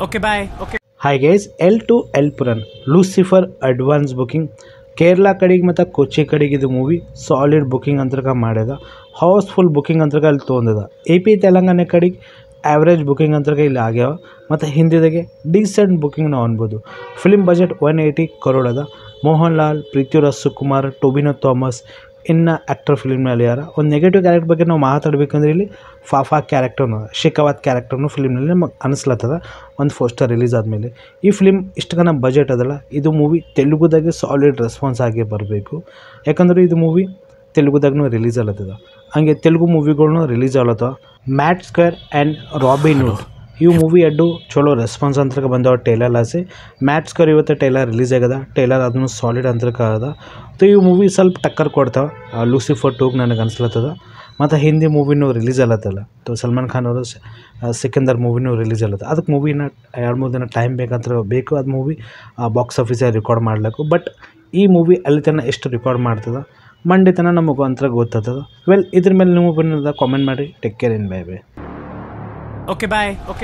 Okay, bye. Okay. Hi guys, L to L Puran, Lucifer advance booking. Kerala ಕಡೆಗೆ ಮತ್ತು ಕೊಚ್ಚಿ ಕಡೆಗೆ ಇದು ಮೂವಿ ಸಾಲಿಡ್ ಬುಕ್ಕಿಂಗ್ ಅಂತರ್ಗ ಮಾಡ್ಯದ, ಹೌಸ್ಫುಲ್ ಬುಕ್ಕಿಂಗ್ ಅಂತರ್ಗ ಅಲ್ಲಿ ತೊಗೊಂಡದ. AP ತೆಲಂಗಾಣ ಕಡೆಗೆ ಆ್ಯಾವ್ರೇಜ್ ಬುಕ್ಕಿಂಗ್ ಅಂತರ್ಗ ಇಲ್ಲಿ ಆಗ್ಯಾವ ಮತ್ತು ಹಿಂದಿದಾಗೆ ಡೀಸೆಂಟ್ ಬುಕ್ಕಿಂಗ್ ನಾವು ಅನ್ಬೋದು. ಫಿಲ್ಮ್ ಬಜೆಟ್ 180 crore ಅದ. ಮೋಹನ್ ಲಾಲ್, ಪೃಥ್ವಿರಾಜ್ ಸುಕುಮಾರ್, ಟೊಬಿನೋ ಥಾಮಸ್ ಇನ್ನು ಆ್ಯಕ್ಟರ್ ಫಿಲ್ಮ್ನಲ್ಲಿ ಯಾರ. ಒಂದು ನೆಗೆಟಿವ್ ಕ್ಯಾರೆಕ್ಟರ್ ಬಗ್ಗೆ ನಾವು ಮಾತಾಡಬೇಕಂದ್ರೆ ಇಲ್ಲಿ ಫಾಫಾ ಕ್ಯಾರೆಕ್ಟರ್ನು, ಶಿಖಾವತ್ ಕ್ಯಾರೆಕ್ಟರ್ನು ಫಿಲ್ಮ್ನಲ್ಲಿ ನಮಗೆ ಅನಿಸ್ಲತ್ತದ ಒಂದು ಪೋಸ್ಟರ್ ರಿಲೀಸ್ ಆದಮೇಲೆ. ಈ ಫಿಲ್ಮ್ ಇಷ್ಟಗನ ಬಜೆಟ್ ಅದಲ್ಲ, ಇದು ಮೂವಿ ತೆಲುಗುದಾಗೆ ಸಾಲಿಡ್ ರೆಸ್ಪಾನ್ಸ್ ಆಗಿ ಬರಬೇಕು. ಯಾಕಂದ್ರೆ ಇದು ಮೂವಿ ತೆಲುಗುದಾಗೂ ರಿಲೀಸ್ ಆಗ್ಲತ್ತದ, ಹಂಗೆ ತೆಲುಗು ಮೂವಿಗಳ್ನು ರಿಲೀಸ್ ಆಗ್ಲತ್ತವ. Mad Square and Robin Hood ಇವು ಮೂವಿ ಅಡ್ಡು ಚಲೋ ರೆಸ್ಪಾನ್ಸ್ ಅಂತರ್ಗ ಬಂದವ ಟೈಲರ್ ಲಾಸೆ. ಮ್ಯಾಟ್ ಸ್ಕ್ವೇರ್ ಇವತ್ತು ಟೈಲರ್ ರಿಲೀಸ್ ಆಗ್ಯದ, ಟೈಲರ್ ಅದನ್ನು ಸಾಲಿಡ್ ಅಂತರ್ಗ ಅದ. ಮತ್ತು ಇವು ಮೂವಿ ಸ್ವಲ್ಪ ಟಕ್ಕರ್ ಕೊಡ್ತಾವೆ ಲೂಸಿಫರ್ 2 ನನಗೆ ಅನ್ಸ್ಲತ್ತದ. ಮತ್ತು ಹಿಂದಿ ಮೂವಿನೂ ರಿಲೀಸ್ ಆಗತ್ತಲ್ಲ, ಸಲ್ಮಾನ್ ಖಾನ್ ಅವರು ಸಿಕಂದರ್ ಮೂವಿನೂ ರಿಲೀಸ್ ಆಗತ್ತೆ. ಅದಕ್ಕೆ ಮೂವಿನ 2-3 ದಿನ ಟೈಮ್ ಬೇಕು ಅದು ಮೂವಿ ಬಾಕ್ಸ್ ಆಫೀಸಲ್ಲಿ ರೆಕಾರ್ಡ್ ಮಾಡ್ಲಿಕ್ಕೆ. ಬಟ್ ಈ ಮೂವಿ ಅಲ್ಲಿ ತನಕ ಎಷ್ಟು ರೆಕಾರ್ಡ್ ಮಾಡ್ತದೆ ಮಂಡೇ ತನಕ ನಮಗೆ ಒಂಥರ ಗೊತ್ತಾಗ್ತದೆ. ಇದ್ರ ಮೇಲೆ ನೀವು ಬಂದ ಕಾಮೆಂಟ್ ಮಾಡಿ. ಟೇಕ್ ಕೇರ್ ಇನ್ bye bye. Okay, bye. Okay.